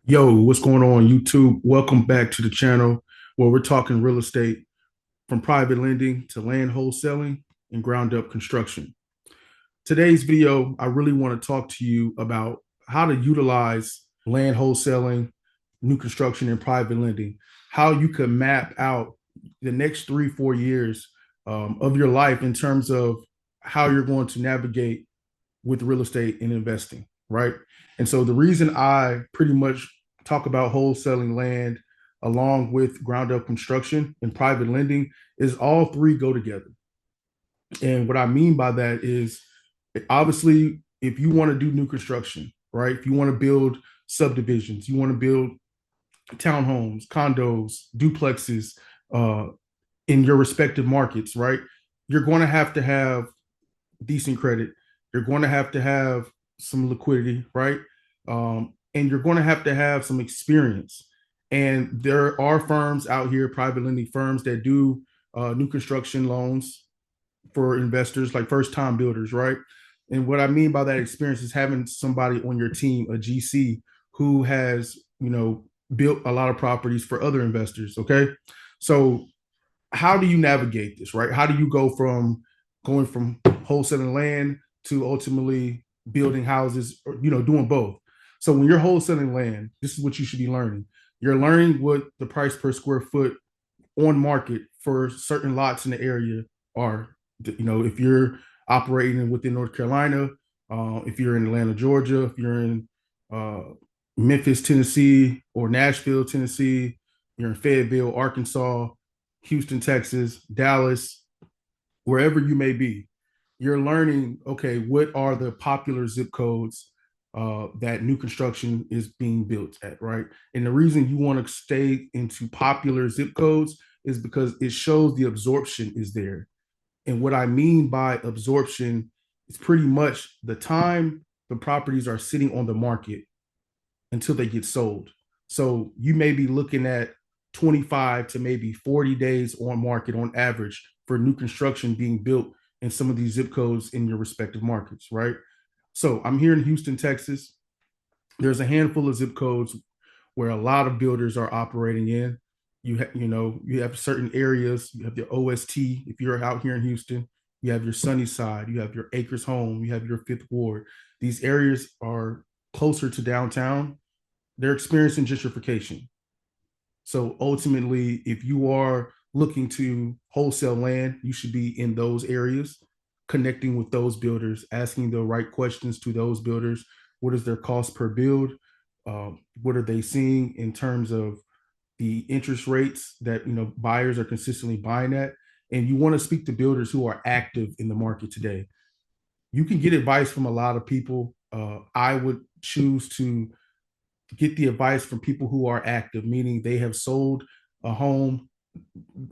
Yo, what's going on, YouTube? Welcome back to the channel where we're talking real estate from private lending to land wholesaling and ground up construction. Today's video, I really want to talk to you about how to utilize land wholesaling, new construction, and private lending, how you can map out the next 3, 4 years of your life in terms of how you're going to navigate with real estate and investing, right? And so the reason I pretty much talk about wholesaling land along with ground up construction and private lending is all three go together. And what I mean by that is obviously if you want to do new construction, right? If you want to build subdivisions, you want to build townhomes, condos, duplexes uh, in your respective markets, right? You're going to have decent credit. You're going to have some liquidity, right? And you're going to have some experience. And there are firms out here, private lending firms that do new construction loans for investors, like first time builders, right? And what I mean by that experience is having somebody on your team, a GC, who has, built a lot of properties for other investors. Okay. So how do you navigate this, right? How do you go from going from wholesaling land to ultimately building houses, or doing both? So when you're wholesaling land, this is what you should be learning. You're learning what the price per square foot on market for certain lots in the area are. If you're operating within North Carolina, if you're in Atlanta, Georgia, if you're in uh, Memphis, Tennessee, or Nashville, Tennessee, you're in Fayetteville, Arkansas, Houston, Texas, Dallas, wherever you may be, you're learning, okay, what are the popular zip codes that new construction is being built at, right? And the reason you want to stay into popular zip codes is because it shows the absorption is there. And what I mean by absorption is pretty much the time the properties are sitting on the market until they get sold. So you may be looking at 25 to maybe 40 days on market on average for new construction being built in some of these zip codes in your respective markets, right? So I'm here in Houston, Texas. There's a handful of zip codes where a lot of builders are operating in. You have certain areas. You have the OST. If you're out here in Houston, you have your Sunnyside. You have your Acres Home. You have your Fifth Ward. These areas are closer to downtown. They're experiencing gentrification. So ultimately, if you are looking to wholesale land, you should be in those areas, connecting with those builders, asking the right questions to those builders. What is their cost per build? What are they seeing in terms of the interest rates that buyers are consistently buying at? And you want to speak to builders who are active in the market today. You can get advice from a lot of people. I would choose to get the advice from people who are active, meaning they have sold a home,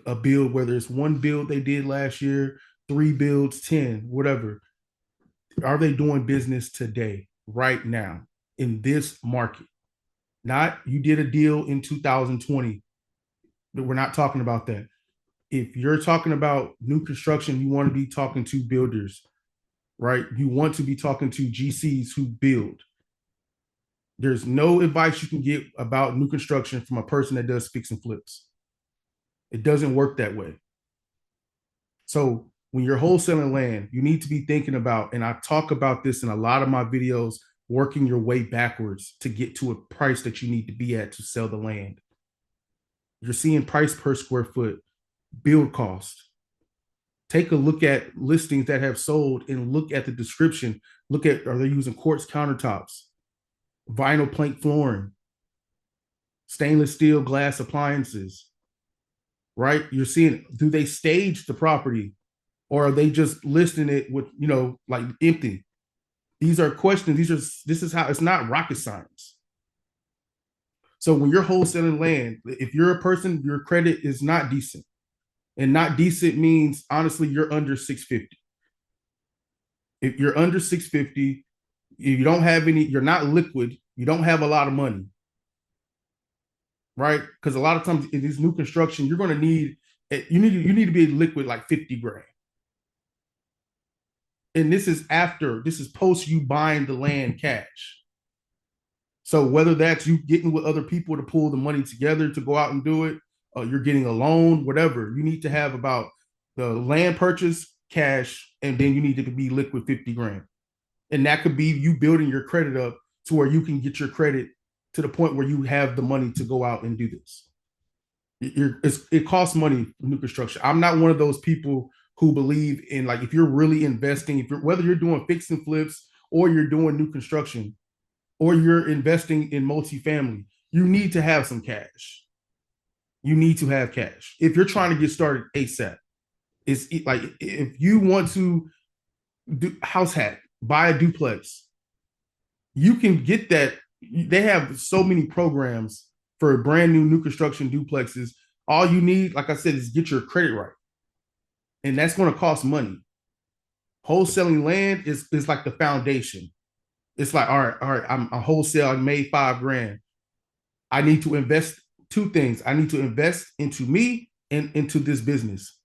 a build, whether it's one build they did last year, three builds, 10, whatever. Are they doing business today, right now, in this market? Not you did a deal in 2020. We're not talking about that. If you're talking about new construction, you want to be talking to builders, right? You want to be talking to GCs who build. There's no advice you can get about new construction from a person that does fix and flips. It doesn't work that way. So when you're wholesaling land, you need to be thinking about, and I talk about this in a lot of my videos, working your way backwards to get to a price that you need to be at to sell the land. You're seeing price per square foot, build cost. Take a look at listings that have sold and look at the description. Look at, are they using quartz countertops, vinyl plank flooring, stainless steel glass appliances, right? You're seeing, do they stage the property or are they just listing it with, like empty? These are questions. This is how, it's not rocket science. So when you're wholesaling land, if you're a person, your credit is not decent. And not decent means honestly, you're under 650. If you're under 650, you don't have any, you're not liquid, you don't have a lot of money, right? Because a lot of times in this new construction, you're going to need, you need to be liquid like 50 grand. And this is post you buying the land cash. So whether that's you getting with other people to pull the money together to go out and do it, you're getting a loan, whatever, you need to have about the land purchase, cash, and then you need to be liquid 50 grand. And that could be you building your credit up to where you can get your credit to the point where you have the money to go out and do this. It costs money for new construction. I'm not one of those people who believe in, like, if you're really investing, whether you're doing fix and flips or you're doing new construction or you're investing in multifamily, you need to have some cash. You need to have cash if you're trying to get started ASAP. It's like if you want to do house hack, buy a duplex, you can get that. They have so many programs for brand new construction duplexes. All you need, like I said, is get your credit right, and that's going to cost money. Wholesaling land is like the foundation. It's like, all right, I'm a wholesale. I made 5 grand. I need to invest two things. I need to invest into me and into this business.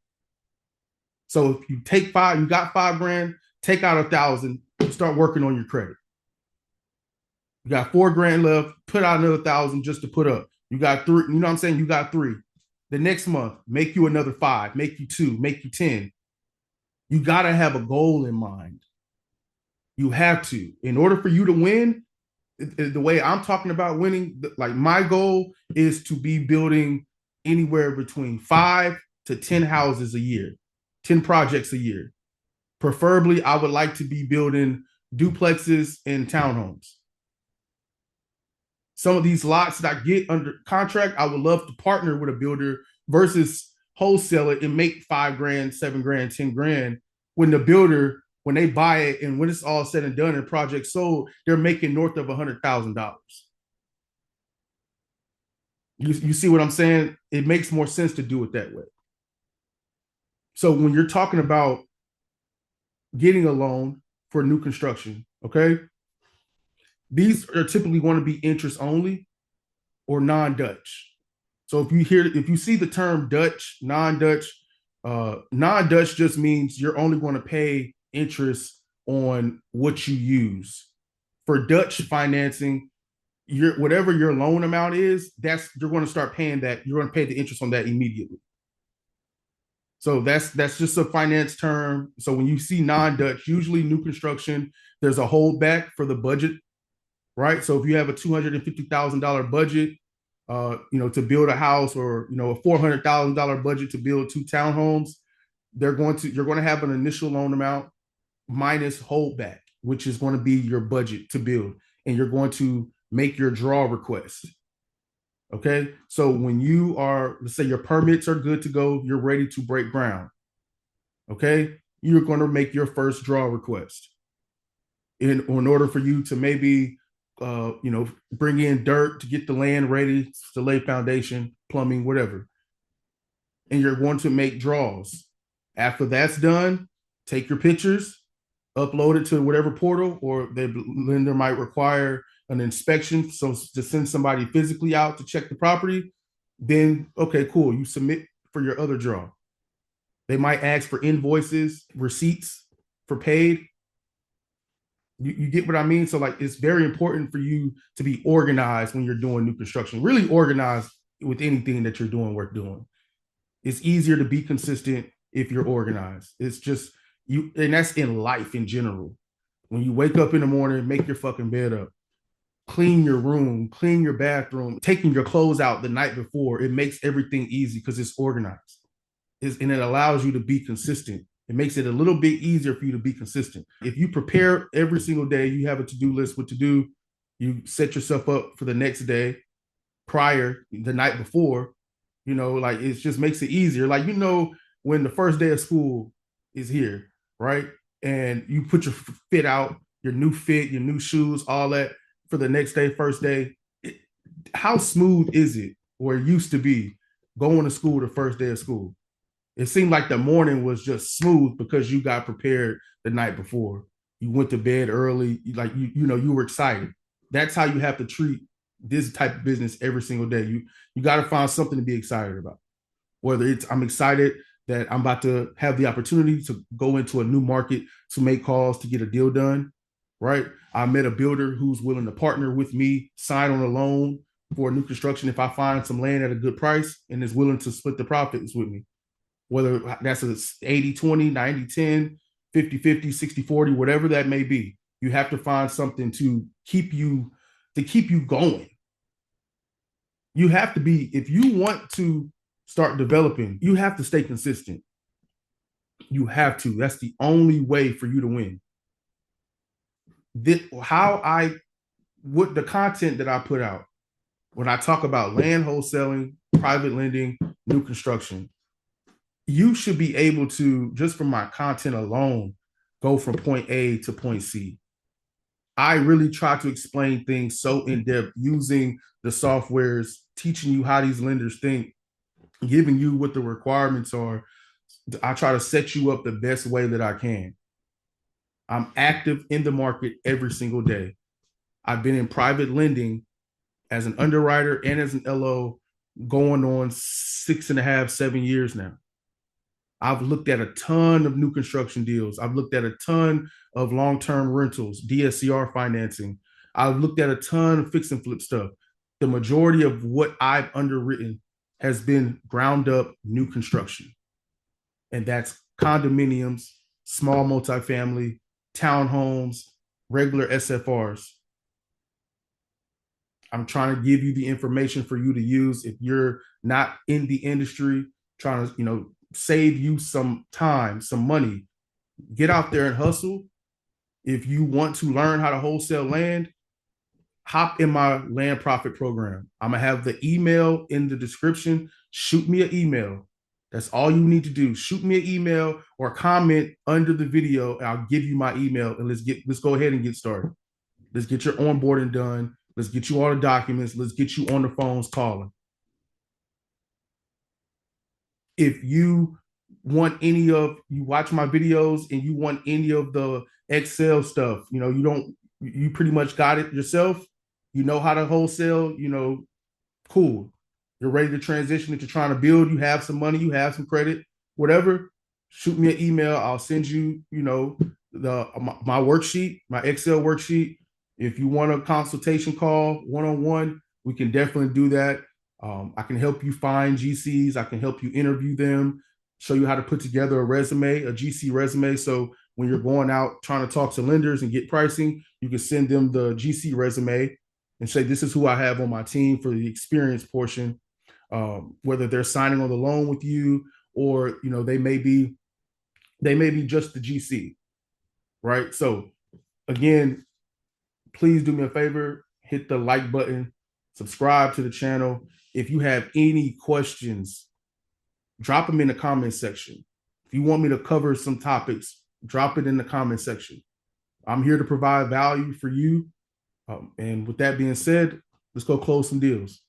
So if you take 5, you got 5 grand, take out 1,000, start working on your credit. You got 4 grand left, put out another 1,000 just to put up. You got 3, you know what I'm saying? You got 3. The next month, make you another 5, make you 2, make you 10. You got to have a goal in mind. You have to. In order for you to win, the way I'm talking about winning, like my goal is to be building anywhere between 5 to 10 houses a year, 10 projects a year. Preferably, I would like to be building duplexes and townhomes. Some of these lots that I get under contract, I would love to partner with a builder versus wholesaler and make 5 grand, 7 grand, 10 grand. When the builder, when they buy it and when it's all said and done and project sold, they're making north of $100,000. You see what I'm saying? It makes more sense to do it that way. So when you're talking about getting a loan for new construction, okay, these are typically going to be interest only or non-Dutch. So if you see the term Dutch, non-Dutch, non-Dutch just means you're only going to pay interest on what you use. For Dutch financing, whatever your loan amount is, you're going to start paying that. You're going to pay the interest on that immediately. So that's just a finance term. So when you see non-Dutch, usually new construction, there's a holdback for the budget, right? So if you have a $250,000 budget, to build a house, or a $400,000 budget to build 2 townhomes, you're going to have an initial loan amount minus holdback, which is going to be your budget to build, and you're going to make your draw request. Okay, so when you are, let's say your permits are good to go, you're ready to break ground. Okay, you're going to make your first draw request in order for you to maybe bring in dirt to get the land ready to lay foundation, plumbing, whatever. And you're going to make draws. After that's done, take your pictures, upload it to whatever portal, or the lender might require an inspection, so to send somebody physically out to check the property. Then, okay, cool, you submit for your other draw. They might ask for invoices, receipts for paid. You get what I mean? So, like, it's very important for you to be organized when you're doing new construction. Really organized with anything that you're doing worth doing. It's easier to be consistent if you're organized. It's just you, and that's in life in general. When you wake up in the morning, make your fucking bed up, clean your room, clean your bathroom, taking your clothes out the night before, it makes everything easy because it's organized. And it allows you to be consistent. It makes it a little bit easier for you to be consistent. If you prepare every single day, you have a to-do list, what to do, you set yourself up for the next day prior, the night before, like, it just makes it easier. Like, when the first day of school is here, right? And you put your fit out, your new fit, your new shoes, all that for the next day, first day. How smooth is it, or it used to be, going to school the first day of school? It seemed like the morning was just smooth because you got prepared the night before. You went to bed early, like you were excited. That's how you have to treat this type of business every single day. You got to find something to be excited about. Whether it's, I'm excited that I'm about to have the opportunity to go into a new market to make calls to get a deal done, right? I met a builder who's willing to partner with me, sign on a loan for new construction if I find some land at a good price and is willing to split the profits with me. Whether that's a 80-20, 90-10, 50-50, 60-40, whatever that may be. You have to find something to keep you going. You have to be, if you want to start developing, you have to stay consistent. You have to. That's the only way for you to win. What the content that I put out when I talk about land wholesaling, private lending, new construction, you should be able to, just from my content alone, go from point A to point C. I really try to explain things so in depth using the softwares, teaching you how these lenders think, giving you what the requirements are. I try to set you up the best way that I can. I'm active in the market every single day. I've been in private lending as an underwriter and as an LO going on 6.5, 7 years now. I've looked at a ton of new construction deals. I've looked at a ton of long-term rentals, DSCR financing. I've looked at a ton of fix and flip stuff. The majority of what I've underwritten has been ground up new construction. And that's condominiums, small multifamily, townhomes, regular SFRs. I'm trying to give you the information for you to use if you're not in the industry, trying to, save you some time, some money. Get out there and hustle. If you want to learn how to wholesale land, hop in my land profit program. I'm going to have the email in the description. Shoot me an email. That's all you need to do. Shoot me an email or comment under the video, and I'll give you my email, and let's go ahead and get started. Let's get your onboarding done. Let's get you all the documents. Let's get you on the phones calling. If you watch my videos and you want any of the Excel stuff, you pretty much got it yourself. You know how to wholesale, cool. You're ready to transition into trying to build. You have some money, you have some credit, whatever. Shoot me an email. I'll send you, my worksheet, my Excel worksheet. If you want a consultation call one-on-one, we can definitely do that. I can help you find GCs. I can help you interview them, show you how to put together a GC resume. So when you're going out trying to talk to lenders and get pricing, you can send them the GC resume and say, this is who I have on my team for the experience portion, whether they're signing on the loan with you or, they may be just the GC, right? So again, please do me a favor, hit the like button, subscribe to the channel. If you have any questions, drop them in the comment section. If you want me to cover some topics, drop it in the comment section. I'm here to provide value for you. And with that being said, let's go close some deals.